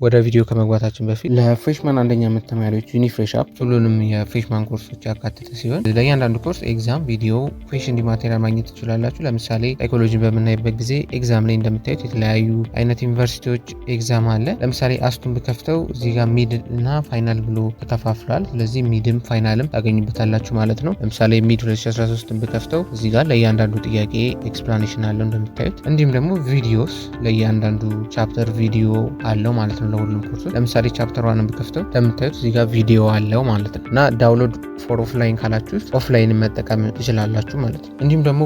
ወደ ቪዲዮ ከመግባታችን በፊት ለፍሬሽማን አንደኛ ዓመት ተማሪዎች ዩኒፍሬሽ አፕ ሁሉንም የፍሬሽማን ኮርሶች ያካተተ ሲሆን ለእያንዳንዱ ኮርስ ኤግዛም፣ ቪዲዮ፣ ኩዌሽን ማቴሪያል ማግኘት ትችላላችሁ። ለምሳሌ ሳይኮሎጂን በምናይበት ጊዜ ኤግዛም ላይ እንደምታዩት የተለያዩ አይነት ዩኒቨርሲቲዎች ኤግዛም አለ። ለምሳሌ አስቱን ብከፍተው እዚህ ጋር ሚድ እና ፋይናል ብሎ ተከፋፍሏል። ስለዚህ ሚድም ፋይናልም ታገኙበታላችሁ ማለት ነው። ለምሳሌ ሚድ 2013 ብከፍተው እዚህ ጋር ለእያንዳንዱ ጥያቄ ኤክስፕላኔሽን አለው እንደምታዩት። እንዲሁም ደግሞ ቪዲዮስ ለእያንዳንዱ ቻፕተር ቪዲዮ አለው ማለት ነው። ለሁሉም ኮርሶች ለምሳሌ ቻፕተር 1 ብከፍተው እንደምታዩት እዚህ ጋር ቪዲዮ አለው ማለት ነው። እና ዳውንሎድ ፎር ኦፍላይን ካላችሁ ኦፍላይን መጠቀም ትችላላችሁ ማለት ነው። እንዲሁም ደግሞ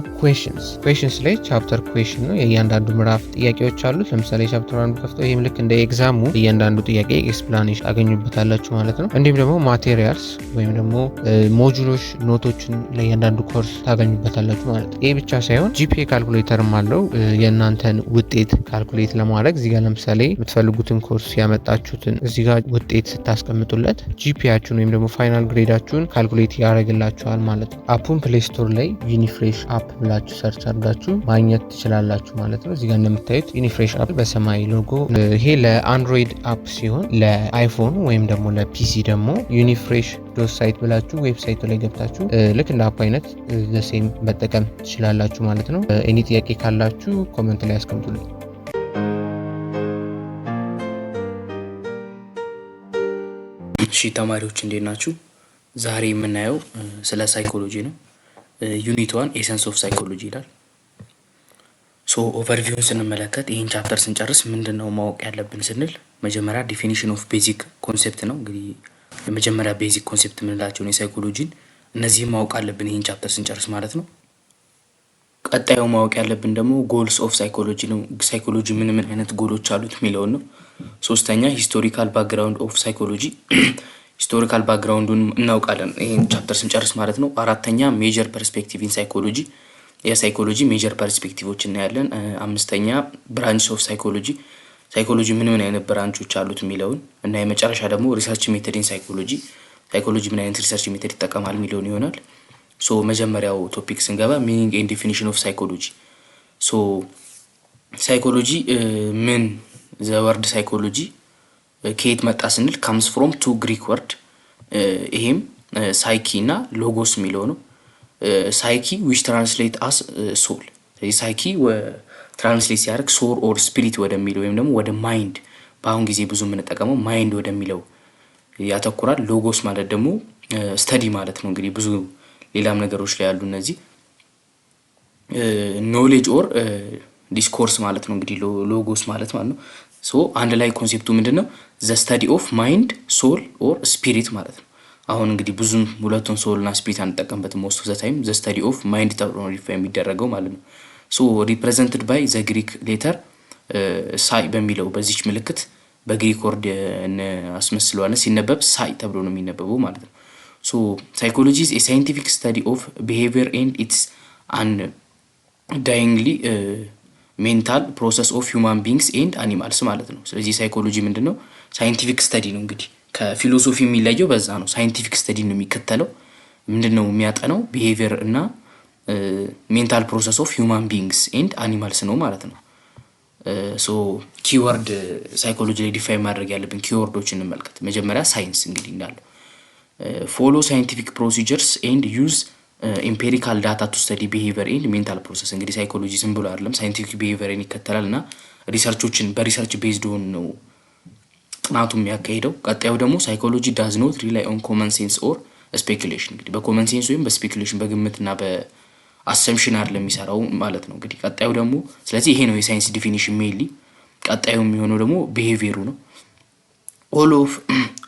ኩዌሽንስ ላይ ቻፕተር ኩዌሽን ነው። የእያንዳንዱ ምዕራፍ ጥያቄዎች አሉት። ለምሳሌ ቻፕተር 1 ብከፍተው ይሄም ልክ እንደ ኤግዛሙ እያንዳንዱ ጥያቄ ኤክስፕላኔሽን ታገኙበታላችሁ ማለት ነው። እንዲሁም ደግሞ ማቴሪያልስ ወይም ደግሞ ሞጁሎች ኖቶችን ለእያንዳንዱ ኮርስ ታገኙበታላችሁ ማለት ነው። ይሄ ብቻ ሳይሆን ጂፒኤ ካልኩሌተርም አለው። የእናንተን ውጤት ካልኩሌት ለማድረግ እዚህ ጋር ለምሳሌ የምትፈልጉትን ኮርስ ያመጣችሁትን እዚህ ጋር ውጤት ስታስቀምጡለት ጂፒያችሁን ወይም ደግሞ ፋይናል ግሬዳችሁን ካልኩሌት ያደርግላችኋል ማለት ነው። አፑን ፕሌይ ስቶር ላይ ዩኒፍሬሽ አፕ ብላችሁ ሰርች አድርጋችሁ ማግኘት ትችላላችሁ ማለት ነው። እዚህ ጋር እንደምታዩት ዩኒፍሬሽ አፕ በሰማያዊ ሎጎ፣ ይሄ ለአንድሮይድ አፕ ሲሆን ለአይፎን ወይም ደግሞ ለፒሲ ደግሞ ዩኒፍሬሽ ዶት ሳይት ብላችሁ ዌብሳይቱ ላይ ገብታችሁ ልክ እንደ አፕ አይነት ለሴም መጠቀም ትችላላችሁ ማለት ነው። ኤኒ ጥያቄ ካላችሁ ኮመንት ላይ አስቀምጡልኝ። እሺ ተማሪዎች እንዴት ናችሁ? ዛሬ የምናየው ስለ ሳይኮሎጂ ነው። ዩኒት 1 ኤሰንስ ኦፍ ሳይኮሎጂ ይላል። ሶ ኦቨርቪውን ስንመለከት ይህን ቻፕተር ስንጨርስ ምንድነው ማወቅ ያለብን ስንል መጀመሪያ ዲፊኒሽን ኦፍ ቤዚክ ኮንሴፕት ነው። እንግዲህ የመጀመሪያ ቤዚክ ኮንሴፕት የምንላቸውን የሳይኮሎጂን እነዚህም ማወቅ አለብን ይህን ቻፕተር ስንጨርስ ማለት ነው። ቀጣዩ ማወቅ ያለብን ደግሞ ጎልስ ኦፍ ሳይኮሎጂ ነው። ሳይኮሎጂ ምን ምን አይነት ጎሎች አሉት የሚለውን ነው። ሶስተኛ ሂስቶሪካል ባክግራውንድ ኦፍ ሳይኮሎጂ፣ ሂስቶሪካል ባክግራውንዱን እናውቃለን ይሄን ቻፕተር ስንጨርስ ማለት ነው። አራተኛ ሜጀር ፐርስፔክቲቭ ኢን ሳይኮሎጂ፣ የሳይኮሎጂ ሜጀር ፐርስፔክቲቮች እናያለን። አምስተኛ ብራንችስ ኦፍ ሳይኮሎጂ፣ ሳይኮሎጂ ምን ምን አይነት ብራንቾች አሉት የሚለውን እና የመጨረሻ ደግሞ ሪሰርች ሜተድ ኢን ሳይኮሎጂ፣ ሳይኮሎጂ ምን አይነት ሪሰርች ሜተድ ይጠቀማል የሚለውን ይሆናል። ሶ መጀመሪያው ቶፒክ ስንገባ ሚኒንግ ኤንድ ዲፊኒሽን ኦፍ ሳይኮሎጂ። ሶ ሳይኮሎጂ ምን ዘ ወርድ ሳይኮሎጂ ከየት መጣ ስንል ካምስ ፍሮም ቱ ግሪክ ወርድ፣ ይሄም ሳይኪ እና ሎጎስ የሚለው ነው። ሳይኪ ዊች ትራንስሌት አስ ሶል፣ ስለዚህ ሳይኪ ትራንስሌት ሲያደርግ ሶል ኦር ስፒሪት ወደሚለው ወይም ደግሞ ወደ ማይንድ፣ በአሁን ጊዜ ብዙ የምንጠቀመው ማይንድ ወደሚለው ያተኩራል። ሎጎስ ማለት ደግሞ ስተዲ ማለት ነው። እንግዲህ ብዙ ሌላም ነገሮች ላይ ያሉ እነዚህ ኖሌጅ ኦር ዲስኮርስ ማለት ነው። እንግዲህ ሎጎስ ማለት ነው። ሶ አንድ ላይ ኮንሴፕቱ ምንድነው? ዘ ስተዲ ኦፍ ማይንድ ሶል ኦር ስፒሪት ማለት ነው። አሁን እንግዲህ ብዙም ሁለቱን ሶል እና ስፒሪት አንጠቀምበትም። ሞስት ኦፍ ዘ ታይም ዘ ስተዲ ኦፍ ማይንድ ተብሎ ሪፋይ የሚደረገው ማለት ነው። ሶ ሪፕሬዘንትድ ባይ ዘ ግሪክ ሌተር ሳይ በሚለው በዚች ምልክት በግሪክ ወርድ አስመስለዋለን። ሲነበብ ሳይ ተብሎ ነው የሚነበበው ማለት ነው። ሶ ሳይኮሎጂ ኢዝ ኤ ሳይንቲፊክ ስተዲ ኦፍ ቢሄቪየር ኤንድ ኢትስ አንዳይንግሊ ሜንታል ፕሮሰስ ኦፍ ሂውማን ቢንግስ ኤንድ አኒማልስ ማለት ነው። ስለዚህ ሳይኮሎጂ ምንድነው? ሳይንቲፊክ ስተዲ ነው። እንግዲህ ከፊሎሶፊ የሚለየው በዛ ነው። ሳይንቲፊክ ስተዲ ነው የሚከተለው። ምንድነው የሚያጠናው? ቢሄቪየር እና ሜንታል ፕሮሰስ ኦፍ ሂውማን ቢንግስ ኤንድ አኒማልስ ነው ማለት ነው። ሶ ኪወርድ ሳይኮሎጂ ላይ ዲፋይን ማድረግ ያለብን ኪወርዶች እንመልከት። መጀመሪያ ሳይንስ እንግዲህ እንዳለው ፎሎ ሳይንቲፊክ ፕሮሲጀርስ ኤንድ ዩዝ ኢምፔሪካል ዳታ ቱ ስተዲ ቢሄቪየር ኤንድ ሜንታል ፕሮሰስ። እንግዲህ ሳይኮሎጂ ዝም ብሎ አይደለም፣ ሳይንቲፊክ ቢሄቪየርን ይከተላል እና ሪሰርቾችን በሪሰርች ቤዝድ ሆን ነው ጥናቱ የሚያካሂደው። ቀጣዩ ደግሞ ሳይኮሎጂ ዳዝ ኖት ሪላይ ኦን ኮመን ሴንስ ኦር ስፔኩሌሽን። እንግዲህ በኮመን ሴንስ ወይም በስፔኩሌሽን በግምትና በአሰምሽን አይደለም የሚሰራው ማለት ነው። እንግዲህ ቀጣዩ ደግሞ ስለዚህ ይሄ ነው የሳይንስ ዲፊኒሽን ሜይንሊ። ቀጣዩ የሚሆነው ደግሞ ቢሄቪየሩ ነው።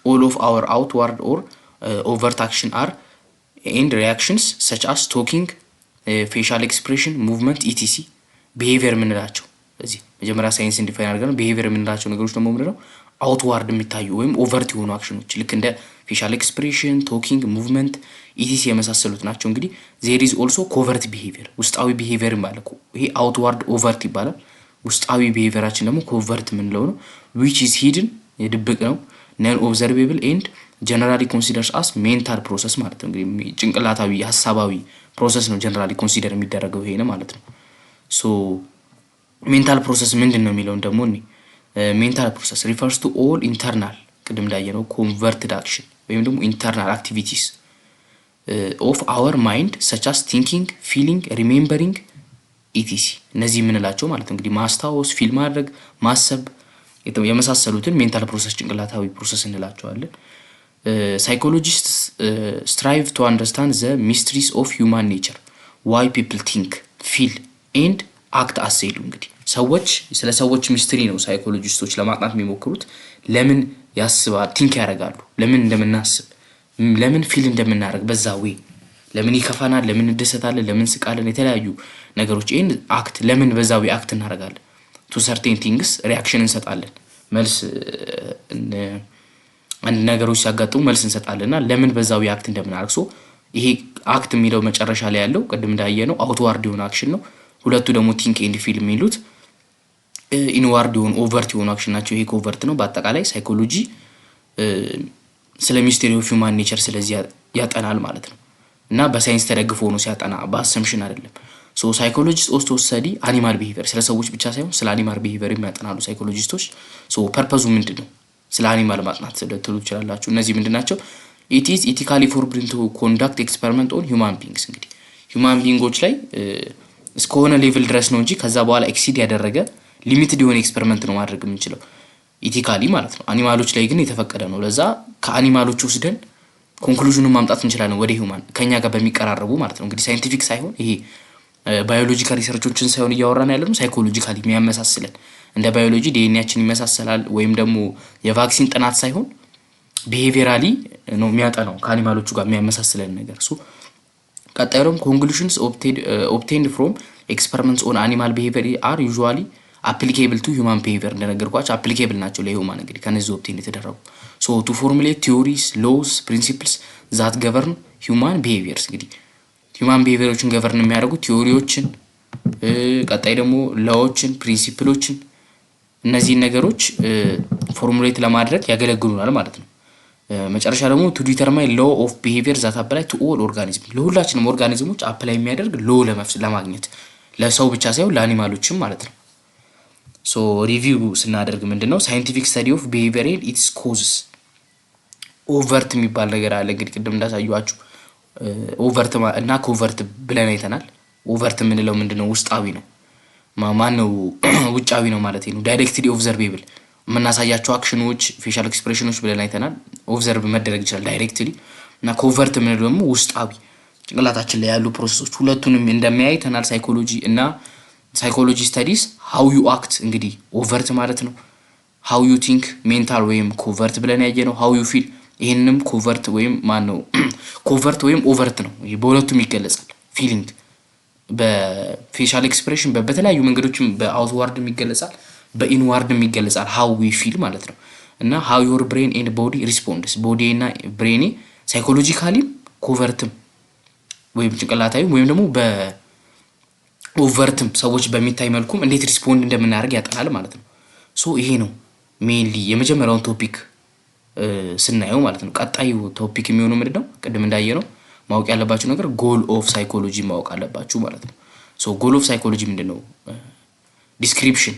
ኦል ኦፍ አወር አውትዋርድ ኦር overt action are and reactions such as talking, facial expression, movement etc. behavior ምንላቸው እዚህ መጀመሪያ ሳይንስ ዲፋይን አድርገን behavior ምንላቸው ነገሮች ደግሞ ምንድነው? outward የሚታዩ ወይም overt የሆኑ አክሽኖች ልክ እንደ facial expression, talking, movement etc የመሳሰሉት ናቸው። እንግዲህ there is also covert behavior፣ ውስጣዊ behavior ማለት ነው። ይሄ outward overt ይባላል። ውስጣዊ behaviorአችን ደግሞ covert ምንለው ነው which is hidden፣ የድብቅ ነው። non observable and ጀነራሊ ኮንሲደርስ አስ ሜንታል ፕሮሰስ ማለት ነው። እንግዲህ ጭንቅላታዊ ሐሳባዊ ፕሮሰስ ነው ጀነራሊ ኮንሲደር የሚደረገው ይሄ ነው ማለት ነው። ሶ ሜንታል ፕሮሰስ ምንድነው የሚለውን ደግሞ ሜንታል ፕሮሰስ ሪፈርስ ቱ ኦል ኢንተርናል ቅድም እንዳየነው ኮንቨርትድ አክሽን ወይም ደግሞ ኢንተርናል አክቲቪቲስ ኦፍ አወር ማይንድ ሰቻስ ቲንኪንግ ፊሊንግ ሪሜምበሪንግ ኢቲሲ እነዚህ የምንላቸው ማለት ነው እንግዲህ ማስታወስ፣ ፊል ማድረግ፣ ማሰብ የመሳሰሉትን ሜንታል ፕሮሰስ ጭንቅላታዊ ፕሮሰስ እንላቸዋለን። ሳይኮሎጂስትስ ስትራይቭ ቱ አንደርስታንድ ዘ ሚስትሪስ ኦፍ ሂውማን ኔቸር ዋይ ፒፕል ቲንክ ፊል ኤንድ አክት አሴዱ እንግዲህ ሰዎች ስለ ሰዎች ሚስትሪ ነው ሳይኮሎጂስቶች ለማጥናት የሚሞክሩት። ለምን ያስባል ቲንክ ያደርጋሉ፣ ለምን እንደምናስብ፣ ለምን ፊል እንደምናደርግ በዛ ወይ ለምን ይከፋናል፣ ለምን እንደሰታለን፣ ለምን ስቃለን፣ የተለያዩ ነገሮች ይሄን አክት ለምን በዛ ወይ አክት እናደርጋለን። ቱ ሰርቴን ቲንግስ ሪአክሽን እንሰጣለን፣ መልስ አንድ ነገሮች ሲያጋጥሙ መልስ እንሰጣለንና ለምን በዛ ወይ አክት እንደምናደርግ ሶ ይሄ አክት የሚለው መጨረሻ ላይ ያለው ቅድም እንዳየነው አውትዋርድ የሆነ አክሽን ነው። ሁለቱ ደግሞ ቲንክ ኤንድ ፊል የሚሉት ኢንዋርድ የሆኑ ኦቨርት የሆኑ አክሽን ናቸው። ይሄ ኮቨርት ነው። በአጠቃላይ ሳይኮሎጂ ስለ ሚስተሪ ኦፍ ሂውማን ኔቸር ስለዚህ ያጠናል ማለት ነው እና በሳይንስ ተደግፎ ነው ሲያጠና፣ በአሰምሽን አይደለም። ሶ ሳይኮሎጂስት ኦልሶ ስተዲ አኒማል ቢሄቪየር ስለ ሰዎች ብቻ ሳይሆን ስለ አኒማል ቢሄቪየር የሚያጠናሉ ሳይኮሎጂስቶች። ሶ ፐርፐዙ ምንድነው? ስለ አኒማል ማጥናት ስለትሉ ይችላላችሁ። እነዚህ ምንድናቸው? ኢት ኢዝ ኢቲካሊ ፎርብድን ቱ ኮንዳክት ኤክስፐሪመንት ኦን ሂውማን ቢንግስ እንግዲህ ሂውማን ቢንጎች ላይ እስከሆነ ሌቭል ድረስ ነው እንጂ ከዛ በኋላ ኤክሲድ ያደረገ ሊሚትድ የሆነ ኤክስፐሪመንት ነው ማድረግ የምንችለው ኢቲካሊ ማለት ነው። አኒማሎች ላይ ግን የተፈቀደ ነው። ለዛ ከአኒማሎች ወስደን ኮንክሉዥኑን ማምጣት እንችላለን ወደ ሂውማን ከኛ ጋር በሚቀራረቡ ማለት ነው። እንግዲህ ሳይንቲፊክ ሳይሆን ይሄ ባዮሎጂካል ሪሰርቾችን ሳይሆን እያወራን ያለነው ሳይኮሎጂካሊ የሚያመሳስለን እንደ ባዮሎጂ ዲኤንኤያችን ይመሳሰላል ወይም ደግሞ የቫክሲን ጥናት ሳይሆን ቢሄቪየራሊ ነው የሚያጠናው ከአኒማሎቹ ጋር የሚያመሳስለን ነገር እሱ። ቀጣዩ ደግሞ ኮንክሉዥንስ ኦብቴንድ ፍሮም ኤክስፐሪመንትስ ኦን አኒማል ቢሄቪየር አር ዩዥዋሊ አፕሊኬብል ቱ ሂውማን ቢሄቪየር እንደነገርኳቸው አፕሊኬብል ናቸው ለሂውማን እንግዲህ ከነዚህ ኦብቴንድ የተደረጉ ሶ ቱ ፎርሙሌት ቲዮሪስ ሎስ ፕሪንሲፕልስ ዛት ገቨርን ሂውማን ቢሄቪየርስ እንግዲህ ሂውማን ቢሄቪየሮችን ገቨርን የሚያደርጉ ቲዮሪዎችን ቀጣይ ደግሞ ላዎችን ፕሪንሲፕሎችን እነዚህን ነገሮች ፎርሙሌት ለማድረግ ያገለግሉናል ማለት ነው። መጨረሻ ደግሞ ቱ ዲተርማይን ሎ ኦፍ ቢሄቪየር ዛት አፕላይ ቱ ኦል ኦርጋኒዝም ለሁላችንም ኦርጋኒዝሞች አፕላይ የሚያደርግ ሎ ለማግኘት ለሰው ብቻ ሳይሆን ለአኒማሎችም ማለት ነው። ሶ ሪቪው ስናደርግ ምንድነው ሳይንቲፊክ ስተዲ ኦፍ ቢሄቪየር ኤንድ ኢትስ ኮዝስ ኦቨርት የሚባል ነገር አለ እንግዲህ ቅድም እንዳሳዩአችሁ ኦቨርት እና ኮቨርት ብለን አይተናል። ኦቨርት የምንለው ምንድነው ውስጣዊ ነው። ማን ነው ውጫዊ ነው ማለት ነው። ዳይሬክትሊ ኦብዘርቬብል የምናሳያቸው አክሽኖች ፌሻል ኤክስፕሬሽኖች ብለን አይተናል። ኦብዘርቭ መደረግ ይችላል ዳይሬክትሊ እና ኮቨርት የምንለው ደግሞ ውስጣዊ ጭንቅላታችን ላይ ያሉ ፕሮሰሶች ሁለቱንም እንደሚያይ ተናል ሳይኮሎጂ እና ሳይኮሎጂ ስተዲስ ሃው ዩ አክት እንግዲህ ኦቨርት ማለት ነው። ሃው ዩ ቲንክ ሜንታል ወይም ኮቨርት ብለን ያየ ነው። ሃው ዩ ፊል ይሄንንም ኮቨርት ወይም ማን ነው ኮቨርት ወይም ኦቨርት ነው። ይሄ በሁለቱም ይገለጻል። ፊሊንግ በፌሻል ኤክስፕሬሽን በተለያዩ መንገዶችም በአውትዋርድም ይገለጻል፣ በኢንዋርድም ይገለጻል። ሃው ዊ ፊል ማለት ነው እና ሃው ዮር ብሬን ኤንድ ቦዲ ሪስፖንድስ ቦዲ እና ብሬኔ ሳይኮሎጂካሊም ኮቨርትም ወይም ጭንቅላታዊ ወይም ደግሞ በኦቨርትም ሰዎች በሚታይ መልኩም እንዴት ሪስፖንድ እንደምናደርግ ያጠናል ማለት ነው። ሶ ይሄ ነው ሜንሊ የመጀመሪያውን ቶፒክ ስናየው ማለት ነው። ቀጣዩ ቶፒክ የሚሆነው ምንድነው? ቅድም እንዳየነው ማወቅ ያለባችሁ ነገር ጎል ኦፍ ሳይኮሎጂ ማወቅ አለባችሁ ማለት ነው። ሶ ጎል ኦፍ ሳይኮሎጂ ምንድነው? ዲስክሪፕሽን፣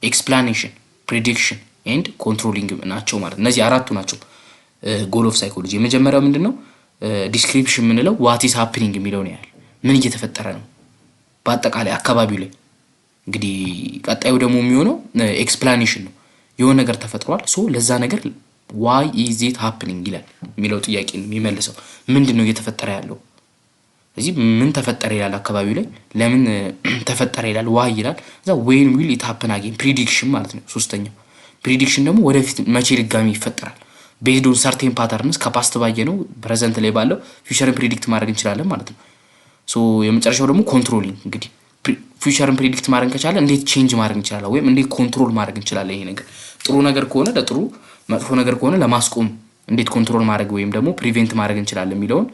ኤክስፕላኔሽን፣ ፕሬዲክሽን ኤንድ ኮንትሮሊንግ ናቸው ማለት ነው። እነዚህ አራቱ ናቸው ጎል ኦፍ ሳይኮሎጂ። የመጀመሪያው ምንድነው? ዲስክሪፕሽን የምንለው ዋት ኢዝ ሃፕኒንግ የሚለው ነው ያህል ምን እየተፈጠረ ነው በአጠቃላይ አካባቢው ላይ። እንግዲህ ቀጣዩ ደግሞ የሚሆነው ኤክስፕላኔሽን ነው። የሆነ ነገር ተፈጥሯል፣ ሶ ለዛ ነገር ዋይ ኢዝ ኢት ሃፕኒንግ ይላል የሚለው ጥያቄ ነው የሚመልሰው። ምንድነው እየተፈጠረ ያለው? ስለዚህ ምን ተፈጠረ ይላል አካባቢው ላይ፣ ለምን ተፈጠረ ይላል፣ ዋይ ይላል። እዛ ዌን ዊል ኢት ሃፕን አጌን ፕሪዲክሽን ማለት ነው። ሶስተኛው ፕሪዲክሽን ደግሞ ወደፊት መቼ ድጋሚ ይፈጠራል ቤዝድ ኦን ሰርቴን ፓተርንስ ከፓስት ባየ ነው ፕሬዘንት ላይ ባለው ፊውቸርን ፕሪዲክት ማድረግ እንችላለን ማለት ነው። ሶ የመጨረሻው ደግሞ ኮንትሮሊንግ እንግዲህ ፊውቸርን ፕሪዲክት ማድረግ ከቻለ እንዴት ቼንጅ ማድረግ እንችላለን ወይም እንዴት ኮንትሮል ማድረግ እንችላለን። ይሄ ነገር ጥሩ ነገር ከሆነ ለጥሩ፣ መጥፎ ነገር ከሆነ ለማስቆም እንዴት ኮንትሮል ማድረግ ወይም ደግሞ ፕሪቬንት ማድረግ እንችላለን የሚለውን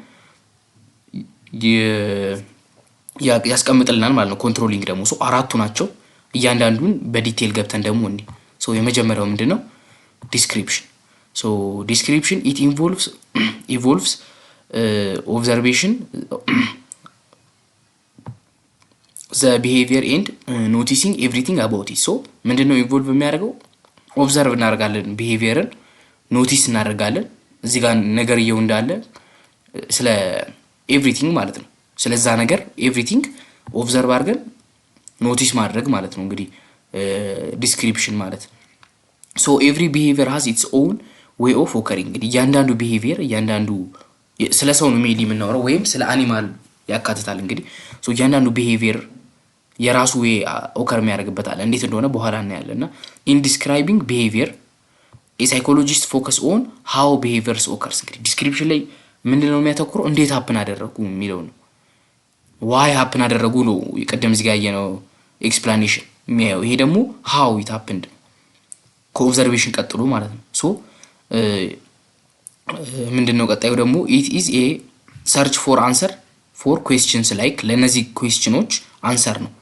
ያስቀምጥልናል ማለት ነው። ኮንትሮሊንግ ደግሞ ሶ አራቱ ናቸው። እያንዳንዱን በዲቴል ገብተን ደግሞ እንዴ ሶ የመጀመሪያው ምንድነው? ዲስክሪፕሽን። ሶ ዲስክሪፕሽን ኢት ኢንቮልቭስ ኦብዘርቬሽን ዘ ቢሄቪየር ኤንድ ኖቲሲንግ ኤቭሪቲንግ አባውት ኢት። ሶ ምንድነው ኢንቮልቭ የሚያደርገው? ኦብዘርቭ እናደርጋለን፣ ቢሄቪየርን ኖቲስ እናደርጋለን። እዚህ ጋር ነገርየው እንዳለ ስለ ኤቭሪቲንግ ማለት ነው። ስለዛ ነገር ኤቭሪቲንግ ኦብዘርቭ አድርገን ኖቲስ ማድረግ ማለት ነው እንግዲህ ዲስክሪፕሽን ማለት። ሶ ኤቭሪ ቢሄቪየር ሃዝ ኢትስ ኦውን ዌይ ኦፍ ኦከሪንግ። እንግዲህ እያንዳንዱ ቢሄቪየር እያንዳንዱ ስለ ሰው ነው ሜይንሊ የምናወራው ወይም ስለ አኒማል ያካትታል። እንግዲህ ሶ እያንዳንዱ ቢሄቪየር የራሱ ዌይ ኦከር የሚያደርግበት አለ። እንዴት እንደሆነ በኋላ እናያለን። እና ኢን ዲስክራይቢንግ ቢሄቪየር የሳይኮሎጂስት ፎከስ ኦን ሃው ቢሄቪየርስ ኦከርስ። እንግዲህ ዲስክሪፕሽን ላይ ምንድን ነው የሚያተኩረው? እንዴት ሀፕን አደረጉ የሚለው ነው። ዋይ ሀፕን አደረጉ ነው ቅድም እዚህ ጋር ያየነው ኤክስፕላኔሽን የሚያየው። ይሄ ደግሞ ሃው ኢት ሀፕንድ ከኦብዘርቬሽን ቀጥሎ ማለት ነው። ሶ ምንድን ነው ቀጣዩ ደግሞ ኢት ኢዝ ኤ ሰርች ፎር አንሰር ፎር ኩዌስችንስ ላይክ ለእነዚህ ኩዌስችኖች አንሰር ነው።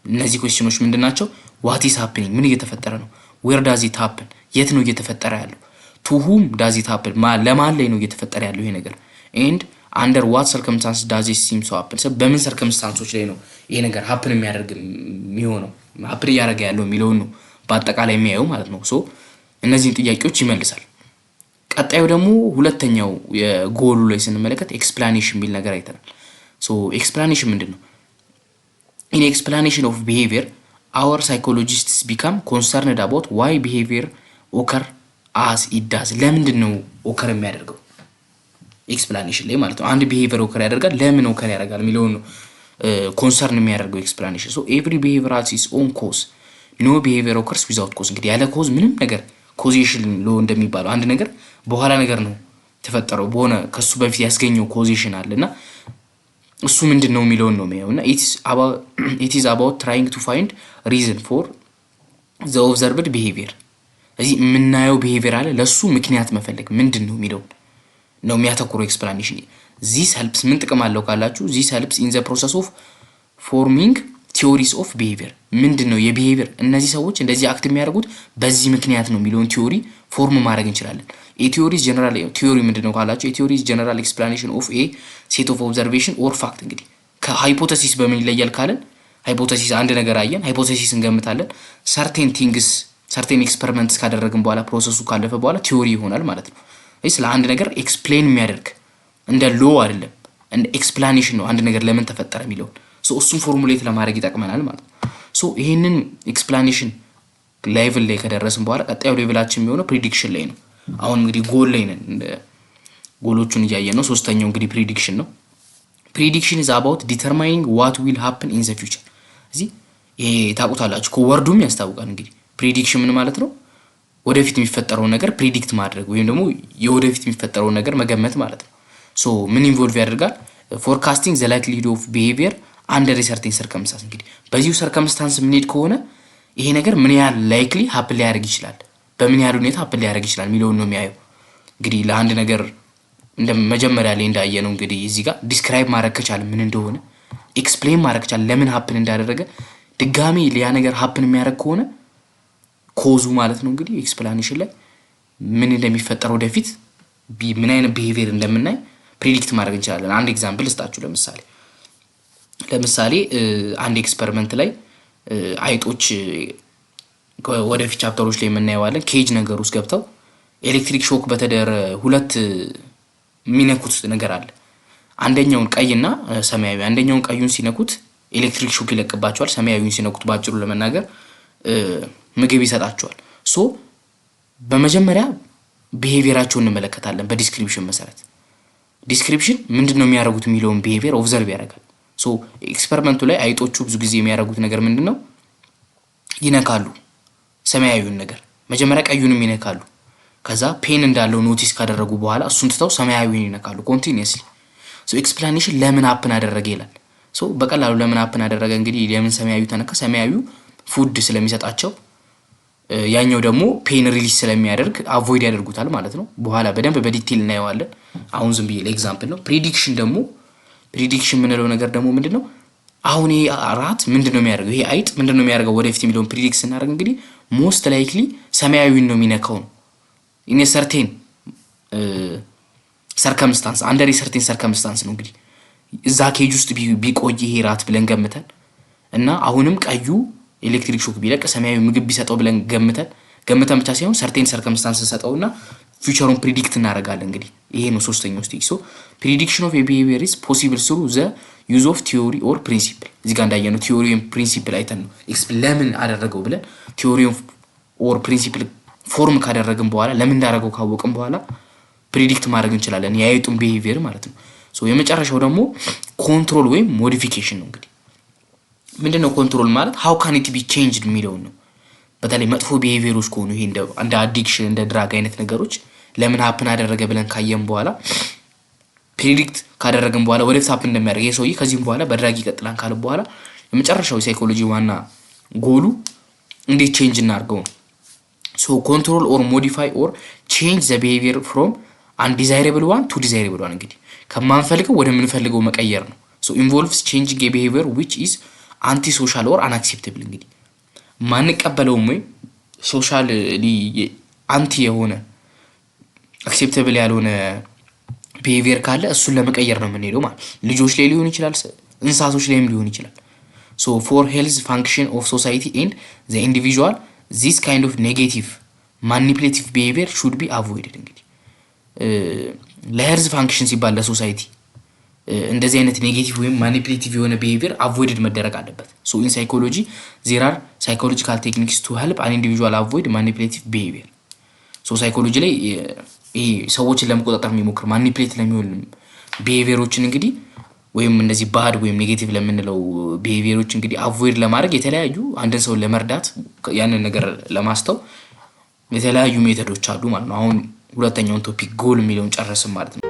እነዚህ ኩዌስችኖች ምንድን ናቸው? ዋት ኢዝ ሃፕኒንግ ምን እየተፈጠረ ነው? ዌር ዳዝ ኢት ሃፕን የት ነው እየተፈጠረ ያለው? ቱ ሁም ዳዝ ኢት ሃፕን ለማን ላይ ነው እየተፈጠረ ያለው ይሄ ነገር? ኤንድ አንደር ዋት ሰርከምስታንስ ዳዝ ኢት ሲም ሶ ሃፕን በምን ሰርከምስታንሶች ላይ ነው ይሄ ነገር ሃፕን የሚያደርግ የሚሆነው ሃፕን እያደረገ ያለው የሚለውን ነው በአጠቃላይ የሚያየው ማለት ነው። ሶ እነዚህን ጥያቄዎች ይመልሳል። ቀጣዩ ደግሞ ሁለተኛው የጎሉ ላይ ስንመለከት ኤክስፕላኔሽን የሚል ነገር አይተናል። ሶ ኤክስፕላኔሽን ምንድን ነው? ኢን ኤክስፕላኔሽን ኦፍ ቢሄቪየር አወር ሳይኮሎጂስትስ ቢካም ኮንሰርንድ አባውት ዋይ ቢሄቪየር ኦከር አስ ኢት ዳዝ። ለምንድን ነው ኦከር የሚያደርገው ኤክስፕላኔሽን ላይ ማለት ነው። አንድ ቢሄቪየር ኦከር ያደርጋል፣ ለምን ኦከር ያደርጋል የሚለውን ነው ኮንሰርን የሚያደርገው ኤክስፕላኔሽን። ሶ ኤቭሪ ቢሄቪየር ሃዝ ኢትስ ኦን ኮዝ ኖ ቢሄቪየር ኦከርስ ዊዛውት ኮዝ። እንግዲህ ያለ ኮዝ ምንም ነገር ኮዜሽን ሎ እንደሚባለው አንድ ነገር በኋላ ነገር ነው ተፈጠረው በሆነ ከሱ በፊት ያስገኘው ኮዜሽን አለና እሱ ምንድን ነው የሚለውን ነው የሚያየው። እና ኢት ኢዝ አባውት ትራይንግ ቱ ፋይንድ ሪዝን ፎር ዘ ኦብዘርቭድ ቢሄቪየር። እዚህ የምናየው ቢሄቪየር አለ ለሱ ምክንያት መፈለግ ምንድን ነው የሚለውን ነው የሚያተኩረው ኤክስፕላኔሽን። ዚስ ሄልፕስ ምን ጥቅም አለው ካላችሁ ዚስ ሄልፕስ ኢን ዘ ፕሮሰስ ኦፍ ፎርሚንግ ቲዮሪስ ኦፍ ቢሄቪየር። ምንድን ነው የቢሄቪየር እነዚህ ሰዎች እንደዚህ አክት የሚያደርጉት በዚህ ምክንያት ነው የሚለውን ቲዮሪ ፎርም ማድረግ እንችላለን። የቲዮሪስ ጀነራል ቲዮሪ ምንድን ነው ካላችሁ የቲዮሪስ ጀነራል ኤክስፕላኔሽን ኦፍ ኤ ሴት ኦፍ ኦብዘርቬሽን ኦር ፋክት። እንግዲህ ከሃይፖቴሲስ በምን ይለያል ካለን ሃይፖቴሲስ አንድ ነገር አየን፣ ሃይፖቴሲስ እንገምታለን። ሰርቴን ቲንግስ ሰርቴን ኤክስፐሪመንትስ ካደረግን በኋላ ፕሮሰሱ ካለፈ በኋላ ቲዮሪ ይሆናል ማለት ነው። ስለ አንድ ነገር ኤክስፕሌን የሚያደርግ እንደ ሎ አይደለም፣ እንደ ኤክስፕላኔሽን ነው አንድ ነገር ለምን ተፈጠረ የሚለውን እሱን ፎርሙሌት ለማድረግ ይጠቅመናል ማለት ነው። ሶ ይሄንን ኤክስፕላኔሽን ሌቭል ላይ ከደረስን በኋላ ቀጣዩ ሌቭላችን የሚሆነው ፕሪዲክሽን ላይ ነው። አሁን እንግዲህ ጎል ላይ ነን፣ ጎሎቹን እያየን ነው። ሶስተኛው እንግዲህ ፕሪዲክሽን ነው። ፕሪዲክሽን ኢዝ አባውት ዲተርማይኒንግ ዋት ዊል ሃፕን ኢን ዘ ፊውቸር። እዚህ ይሄ ታውቁታላችሁ፣ ከወርዱም ያስታውቃል። እንግዲህ ፕሪዲክሽን ምን ማለት ነው? ወደፊት የሚፈጠረውን ነገር ፕሪዲክት ማድረግ ወይም ደግሞ የወደፊት የሚፈጠረውን ነገር መገመት ማለት ነው። ሶ ምን ኢንቮልቭ ያደርጋል? ፎርካስቲንግ ዘ ላይክሊሁድ ኦፍ ቢሄቪየር አንደር ሰርቴን ሰርከምስታንስ። እንግዲህ በዚሁ ሰርከምስታንስ የምንሄድ ከሆነ ይሄ ነገር ምን ያህል ላይክሊ ሀፕን ሊያደርግ ይችላል፣ በምን ያህል ሁኔታ ሀፕን ሊያደርግ ይችላል የሚለውን ነው የሚያየው። እንግዲህ ለአንድ ነገር እንደ መጀመሪያ ላይ እንዳየነው እንግዲህ እዚህ ጋር ዲስክራይብ ማድረግ ከቻለ ምን እንደሆነ ኤክስፕሌን ማድረግ ከቻለ ለምን ሀፕን እንዳደረገ ድጋሚ ያ ነገር ሀፕን የሚያደርግ ከሆነ ኮዙ ማለት ነው እንግዲህ ኤክስፕላኔሽን ላይ ምን እንደሚፈጠር ወደፊት ምን አይነት ቢሄቪየር እንደምናይ ፕሪዲክት ማድረግ እንችላለን። አንድ ኤግዛምፕል ልስጣችሁ። ለምሳሌ አንድ ኤክስፐሪመንት ላይ አይጦች ወደፊት ቻፕተሮች ላይ የምናየዋለን ኬጅ ነገር ውስጥ ገብተው ኤሌክትሪክ ሾክ በተደረ ሁለት የሚነኩት ነገር አለ። አንደኛውን ቀይና ሰማያዊ፣ አንደኛውን ቀዩን ሲነኩት ኤሌክትሪክ ሾክ ይለቅባቸዋል፣ ሰማያዊውን ሲነኩት ባጭሩ ለመናገር ምግብ ይሰጣቸዋል። ሶ በመጀመሪያ ቢሄቪየራቸውን እንመለከታለን በዲስክሪፕሽን መሰረት። ዲስክሪፕሽን ምንድነው የሚያደርጉት የሚለውን ቢሄቪየር ኦብዘርቭ ያደርጋል። ሶ ኤክስፐሪመንቱ ላይ አይጦቹ ብዙ ጊዜ የሚያደርጉት ነገር ምንድነው? ይነካሉ ሰማያዊውን ነገር፣ መጀመሪያ ቀዩንም ይነካሉ። ከዛ ፔን እንዳለው ኖቲስ ካደረጉ በኋላ እሱን ትተው ሰማያዊውን ይነካሉ ኮንቲኒየስሊ። ሶ ኤክስፕላኔሽን ለምን ሀፕን አደረገ ይላል። ሶ በቀላሉ ለምን ሀፕን አደረገ እንግዲህ ለምን ሰማያዊው ተነካ? ሰማያዊው ፉድ ስለሚሰጣቸው ያኛው ደግሞ ፔን ሪሊዝ ስለሚያደርግ አቮይድ ያደርጉታል ማለት ነው። በኋላ በደንብ በዲቴል እናየዋለን። አሁን ዝም ብዬ ለኤግዛምፕል ነው። ፕሪዲክሽን የምንለው ነገር ደግሞ ምንድነው? አሁን ይሄ ራት ምንድነው የሚያደርገው፣ ይሄ አይጥ ምንድነው የሚያደርገው ወደፊት የሚለውን ፕሪዲክት ስናደርግ እንግዲህ ሞስት ላይክሊ ሰማያዊውን ነው የሚነካው ነው። ኢን ሰርቴን ሰርከምስታንስ አንደር ሰርቴን ሰርከምስታንስ ነው እንግዲህ እዛ ኬጅ ውስጥ ቢቆይ ይሄ ራት ብለን ገምተን እና አሁንም ቀዩ ኤሌክትሪክ ሾክ ቢለቅ ሰማያዊ ምግብ ቢሰጠው ብለን ገምተን ገምተን ብቻ ሳይሆን ሰርቴን ሰርከምስታንስ እንሰጠውና ፊውቸሩን ፕሪዲክት እናደርጋለን። እንግዲህ ይሄ ነው ሶስተኛው ስቴጅ። ሶ ፕሪዲክሽን ኦፍ ቢሄቪየር ኢዝ ፖሲብል ስሩ ዘ ዩዝ ኦፍ ቲዮሪ ኦር ፕሪንሲፕል። እዚህ ጋር እንዳየነው ቲዮሪ ኦር ፕሪንሲፕል አይተን ነው ለምን አደረገው ብለን ቲዮሪ ኦር ፕሪንሲፕል ፎርም ካደረግን በኋላ ለምን እንዳደረገው ካወቅን በኋላ ፕሪዲክት ማድረግ እንችላለን የአይጡን ቢሄቪየር ማለት ነው። ሶ የመጨረሻው ደግሞ ኮንትሮል ወይም ሞዲፊኬሽን ነው። እንግዲህ ምንድነው ኮንትሮል ማለት ሃው ካን ኢት ቢ ቼንጅድ የሚለው ነው። በተለይ መጥፎ ቢሄቪየሮች ከሆኑ ይሄ እንደ አዲክሽን እንደ ድራግ አይነት ነገሮች ለምን ሀፕን አደረገ ብለን ካየን በኋላ ፕሪዲክት ካደረግን በኋላ ወደፊት ሀፕን እንደሚያደርግ ይሄ ሰውዬ ከዚህም በኋላ በድራግ ይቀጥላል ካለ በኋላ የመጨረሻው የሳይኮሎጂ ዋና ጎሉ እንዴት ቼንጅ እናድርገው ነው። ሶ ኮንትሮል ኦር ሞዲፋይ ኦር ቼንጅ ዘ ቢሄቪየር ፍሮም አንዲዛይረብል ዋን ቱ ዲዛይረብል ዋን እንግዲህ ከማንፈልገው ወደ ምንፈልገው መቀየር ነው። ሶ ኢንቮልቭስ ቼንጂንግ ኤ ቢሄቪየር ዊች ኢዝ አንቲ ሶሻል ኦር አንአክሴፕተብል እንግዲህ ማንቀበለውም ወይ ሶሻሊ አንቲ የሆነ አክሴፕተብል ያልሆነ ቢሄቪየር ካለ እሱን ለመቀየር ነው የምንሄደው ማለት ልጆች ላይ ሊሆን ይችላል፣ እንስሳቶች ላይም ሊሆን ይችላል። ሶ ፎር ሄልዝ ፋንክሽን ኦፍ ሶሳይቲ ኤንድ ዘ ኢንዲቪጁዋል ዚስ ካይንድ ኦፍ ኔጌቲቭ ማኒፕሌቲቭ ቢሄቪየር ሹድ ቢ አቮይድድ እንግዲህ ለሄልዝ ፋንክሽን ሲባል ለሶሳይቲ እንደዚህ አይነት ኔጌቲቭ ወይም ማኒፕሌቲቭ የሆነ ቢሄቪየር አቮይድድ መደረግ አለበት። ሶ ኢን ሳይኮሎጂ ዜር አር ሳይኮሎጂካል ቴክኒክስ ቱ ሄልፕ አን ኢንዲቪጁዋል አቮይድ ማኒፕሌቲቭ ቢሄቪየር። ሶ ሳይኮሎጂ ላይ ይሄ ሰዎችን ለመቆጣጠር የሚሞክር ማኒፕሌት ለሚሆን ቢሄቪየሮችን እንግዲህ ወይም እንደዚህ ባድ ወይም ኔጌቲቭ ለምንለው ቢሄቪየሮች እንግዲህ አቮይድ ለማድረግ የተለያዩ አንድን ሰው ለመርዳት ያንን ነገር ለማስተው የተለያዩ ሜተዶች አሉ ማለት ነው። አሁን ሁለተኛውን ቶፒክ ጎል የሚለውን ጨረስን ማለት ነው።